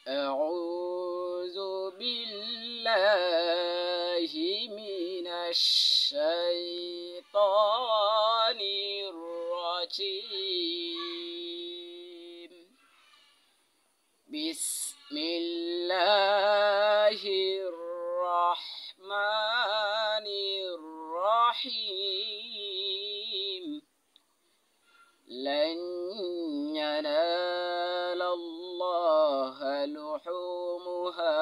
أعوذ بالله من الشيطان الرجيم. بسم الله الرحمن الرحيم. لن ينال الله لحومها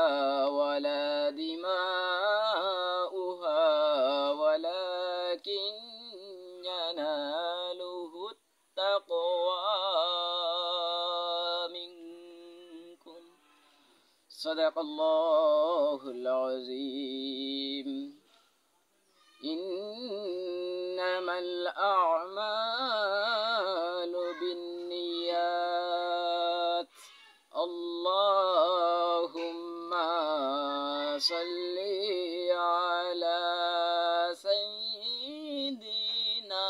ولا دماؤها ولكن يناله التقوى منكم. صدق الله العظيم. إنما الأعمال بالنيات. اللهم صل على سيدنا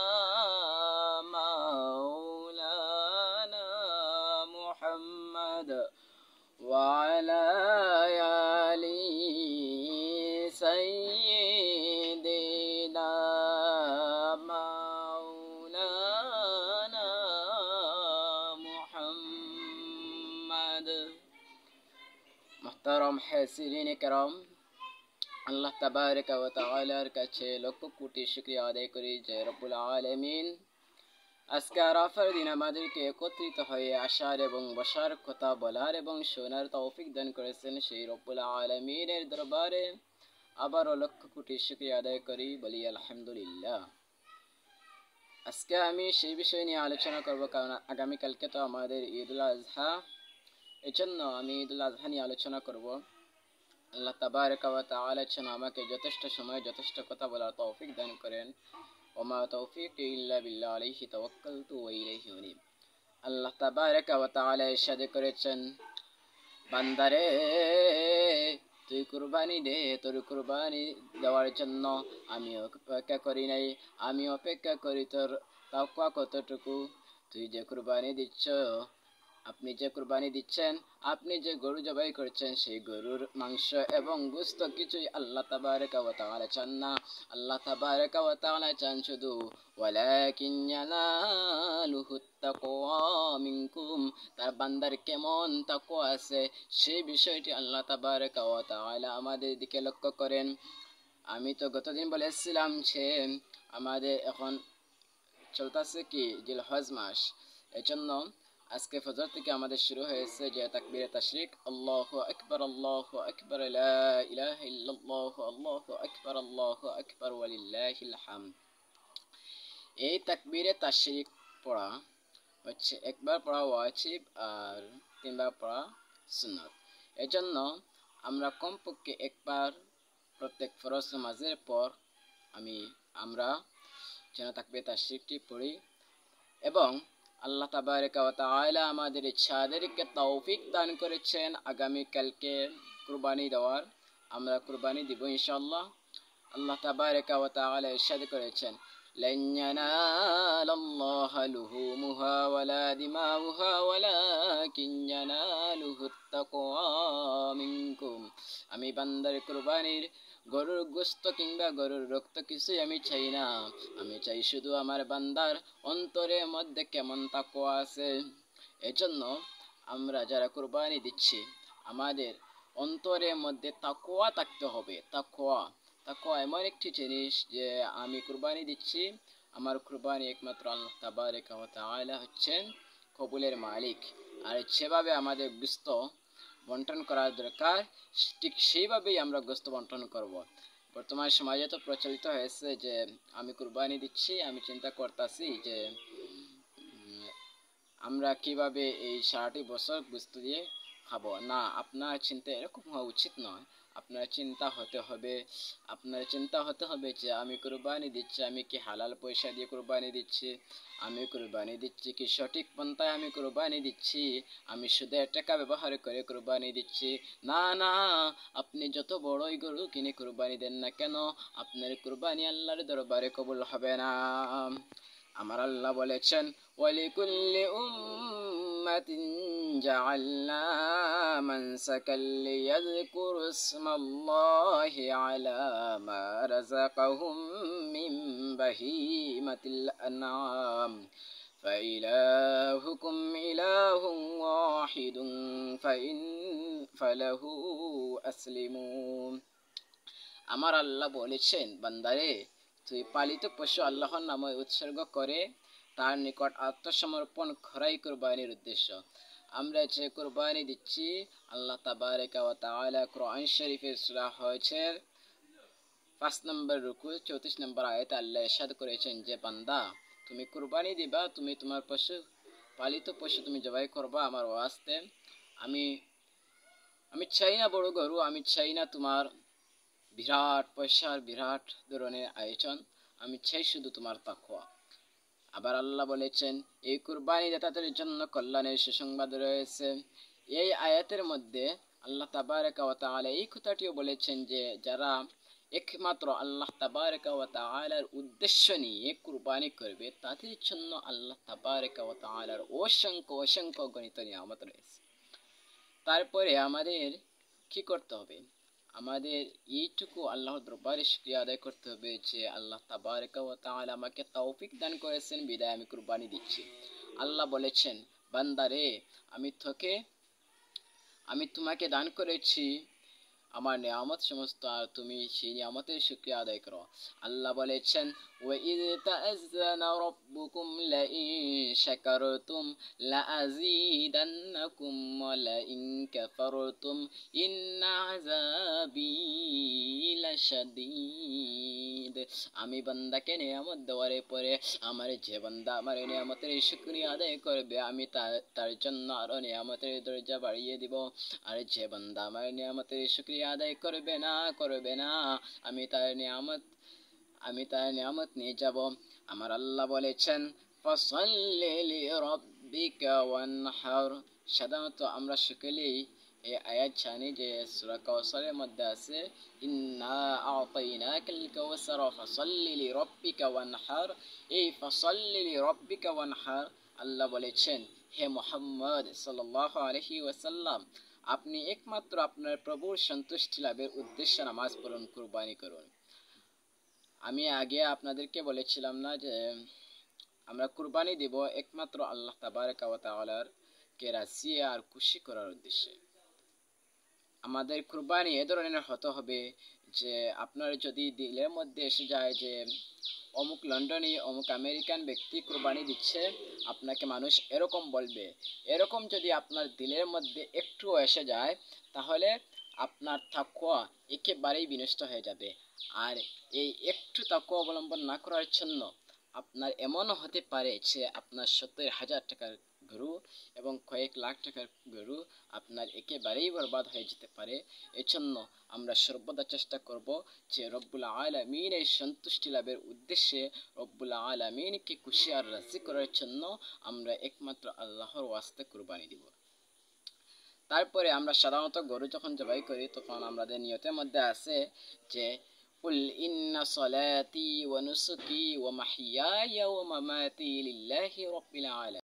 مولانا محمد وعلى آل سيدنا مولانا محمد. محترم হাজিরিন کرام, আল্লাহ তাবারক ওয়া তাআলার কাছে লক্ষ কোটি শুকরিয়া আদায় করি যে রব্বুল আলামিন আজকে আরাফার দিন আমাদেরকে একত্রিত হয়ে আসার এবং বসার, কথা বলার এবং শোনার তৌফিক দান করেছেন। সেই রব্বুল আলামিনের দরবারে আবারও লক্ষ কোটি শুকরিয়া আদায় করি, বলি আলহামদুলিল্লাহ। আজকে আমি সেই বিষয় নিয়ে আলোচনা করব, কারণ আগামীকালকে তো আমাদের ঈদুল আজহা, এজন্য আমি ঈদুল আজহা নিয়ে আলোচনা করব। আল্লাহ তাবারক ওয়া তাআলা যেন আমাকে যথেষ্ট সময় যথেষ্ট কথা বলার তৌফিক দান করেন। ওমা তৌফিকি ইল্লা বিল্লাহ, আলাইহি তাওয়াক্কালতু ওয়া ইলাইহি উনীব। আল্লাহ তাবারক ওয়া তাআলা ইরশাদ করেছেন, বান্দারে তুই কুরবানি দে, তোর কুরবানি দেওয়ার জন্য আমি অপেক্ষা করি নাই, আমি অপেক্ষা করি তোর তাকওয়া কতটুকু। তুই যে কুরবানি দিচ্ছ, আপনি যে কুরবানি দিচ্ছেন, আপনি যে গরু জবাই করছেন, সেই গরুর মাংস এবং গোশত কিছুই আল্লাহ তাবারক ওয়া তাআলা চান না। আল্লাহ তাবারক ওয়া তাআলা চান শুধু ওয়ালাকিন ইয়ানালুহুত তাকওয়া মিনকুম, তার বান্দার কেমন তাকওয়া আছে সেই বিষয়টি আল্লাহ তাবারক ওয়া তাআলা আমাদের দিকে লক্ষ্য করেন। আমি তো গতদিন বলেছিলাম যে আমাদের এখন চলতেছে কি জিলহজ মাস, এজন্য আজকে ফজর থেকে আমাদের শুরু হয়েছে যে তাকবীরে তাশরিক, আল্লাহু আকবার আল্লাহু আকবার লা ইলাহা ইল্লাল্লাহ আল্লাহু আকবার ওয়ালিল্লাহিল হামদ। এই তাকবীরে তাশরিক পড়া হচ্ছে একবার পড়া ওয়াজিব আর তিনবার পড়া সুন্নাত। এজন্য আমরা কমপক্ষে একবার প্রত্যেক ফরজ নামাজের পর আমরা যেন তাকবীরে তাশরিকটি পড়ি, এবং আল্লাহ তাবারক ওয়া তাআলা আমাদের ইচ্ছাদেরকে তৌফিক দান করেছেন আগামীকালকে কুরবানি দেওয়ার। আমরা কুরবানি দিব ইনশাআল্লাহ। আল্লাহ তাবারক ওয়া তাআলা ইরশাদ করেছেন, লান ইয়ানালাল্লাহা লুহুমুহা ওয়ালা দিমাউহা ওয়ালাকিন ইয়ানালুহুত তাকওয়া মিনকুম। আমি বান্দার কুরবানির গরুর গোশত কিংবা গরুর রক্ত কিছুই আমি চাই না, আমি চাই শুধু আমার বান্দার অন্তরের মধ্যে কেমন তাকওয়া আছে। এজন্য আমরা যারা কুরবানি দিচ্ছি, আমাদের অন্তরের মধ্যে তাকওয়া থাকতে হবে। তাকওয়া এমন একটি জিনিস যে আমি কুরবানি দিচ্ছি, আমার কুরবানি একমাত্র আল্লাহ তাবারক ওয়া তাআলা হচ্ছেন কবুলের মালিক। আর যেভাবে আমাদের গোশত বন্টন করা দরকার, ঠিক সেইভাবেই আমরা গোশত বন্টন করব। বর্তমান সমাজে তো প্রচলিত হয়েছে যে আমি কুরবানি দিচ্ছি, আমি চিন্তা করতেছি যে আমরা কিভাবে এই সারাটি বছর গোশত দিয়ে খাবো। না, আপনার চিন্তা এরকম হওয়া উচিত নয়। আপনার চিন্তা হতে হবে যে আমি কুরবানি দিচ্ছি, আমি কি হালাল পয়সা দিয়ে কুরবানি দিচ্ছি, আমি কুরবানি দিচ্ছি কি সঠিক পন্থায় আমি কুরবানি দিচ্ছি, আমি সুদের টাকা ব্যবহার করে কুরবানি দিচ্ছি। না, আপনি যত বড়ই গরু কিনে কুরবানি দেন না কেন, আপনার কুরবানি আল্লাহর দরবারে কবুল হবে না। আমার আল্লাহ বলেছেন, ওয়ালিকুল্লি উম্মাতিন জাআলনা منسكا ليذكروا اسم الله على ما رزقهم من بهيمة الأنعام فإلهكم إله واحد فله أسلموا আমার আল্লাহ বলেছেন, বান্দারে তুই পালিত পশু আল্লাহর নামে উৎসর্গ করে তার নিকট আত্মসমর্পণ করাই কুরবানির উদ্দেশ্য। আমরা যে কুরবানি দিচ্ছি আল্লাহ তাবারক ওয়া তাআলা কোরআন শরীফের সূরা হজের 5 নম্বর রুকু 34 নম্বর আয়াতে আল্লাহ ইরশাদ করেছেন যে বান্দা তুমি কুরবানি দিবা, তুমি তোমার পশু পালিত পশু তুমি জবাই করবা আমার ওয়াস্তে। আমি চাই না বড় গরু, আমি চাই না তোমার বিরাট পয়সার বিরাট ধরনের আয়োজন, আমি চাই শুধু তোমার তাকওয়া। আবার আল্লাহ বলেছেন এই কুরবানি দাতাদের জন্য কল্যাণের সুসংবাদ রয়েছে। এই আয়াতের মধ্যে আল্লাহ তাবারক ওয়া তাআলা এই কথাটিও বলেছেন যে যারা একমাত্র আল্লাহ তাবারক ওয়া তাআলার উদ্দেশ্য নিয়ে কুরবানি করবে তাদের জন্য আল্লাহ তাবারক ওয়া তাআলার অসংখ্য অসংখ্য গণিত নিয়ামত রয়েছে। তারপরে আমাদের কি করতে হবে? আমাদের এইটুকু আল্লাহর দরবারে শুকরিয়া আদায় করতে হবে যে আল্লাহ তাবারক ওয়া তাআলা আমাকে তৌফিক দান করেছেন বিদায় আমি কুরবানি দিচ্ছি। আল্লাহ বলেছেন বান্দারে আমি তোমাকে দান করেছি আমার নিয়ামত সমস্ত, আর তুমি সেই নিয়ামতের শুকরিয়া আদায় করো। আল্লাহ বলেছেন ওয়াইদ তাআযানা রাব্বুকুম লাইন শাকারতুম লাআযীদান্নাকুম ওয়া লাইন কাফারতুম ইন্না আযাবী লাশাদীদ। আমি বান্দাকে নিয়ামত দেওয়ার পরে আমার যে বান্দা আমার নিয়ামতের শুকরিয়া আদায় করবে আমি তার জন্য আরো নিয়ামতের দরজা বাড়িয়ে দিব, আর যে বান্দা আমার নিয়ামতের শুকরিয়া আদায় করবে না আমি তার নিয়ামত নিয়ে যাব। আমার আল্লাহ বলেছেন ফাসাল্লি লিরাব্বিকা ওয়ানহার। সাধারণত আমরা সকলেই এই আয়াত জানি যে সূরা কাউসারের মধ্যে আছে ইন্না আ'তাইনাকাল কাউসার ফাসাল্লি লিরাব্বিকা ওয়ানহার। এই ফাসাল্লি লিরাব্বিকা ওয়ানহার আল্লাহ বলেছেন হে মুহাম্মদ সাল্লাল্লাহু আলাইহি ওয়াসাল্লাম আপনি একমাত্র আপনার প্রভুর সন্তুষ্টি লাভের উদ্দেশ্যে নামাজ পড়ুন, কুরবানি করুন। আমি আগে আপনাদেরকে বলেছিলাম না যে আমরা কুরবানি দিব একমাত্র আল্লাহ তাবারক ওয়া তাআলার কে রাজি আর খুশি করার উদ্দেশ্যে। আমাদের কুরবানি এ ধরনের হতে হবে যে আপনার যদি দিলের মধ্যে এসে যায় যে অমুক লন্ডনে অমুক আমেরিকান ব্যক্তি কুরবানি দিচ্ছে, আপনাকে মানুষ এরকম বলবে, এরকম যদি আপনার দিলের মধ্যে একটু এসে যায় তাহলে আপনার তাকওয়া একেবারেই বিনষ্ট হয়ে যাবে। আর এই একটু তাকওয়া অবলম্বন না করার জন্য আপনার এমনও হতে পারে যে আপনার 70,000 টাকার গরু এবং কয়েক লাখ টাকার গরু আপনার একেবারেই বরবাদ হয়ে যেতে পারে। এজন্য আমরা সর্বদা চেষ্টা করব যে রব্বুল আলামিনের সন্তুষ্টি লাভের উদ্দেশ্যে রব্বুল আলামিনকে খুশি আর রাজি করার জন্য আমরা একমাত্র আল্লাহর ওয়াস্তে কুরবানি দিব। তারপরে আমরা সাধারণত গরু যখন জবাই করি তখন আমাদের নিয়তের মধ্যে আছে যে কুল ইন্না সলাতি ওয়া নুসুকি ওয়া মাহইয়ায়া ওয়া মামাতি লিল্লাহি রাব্বিল আলামিন।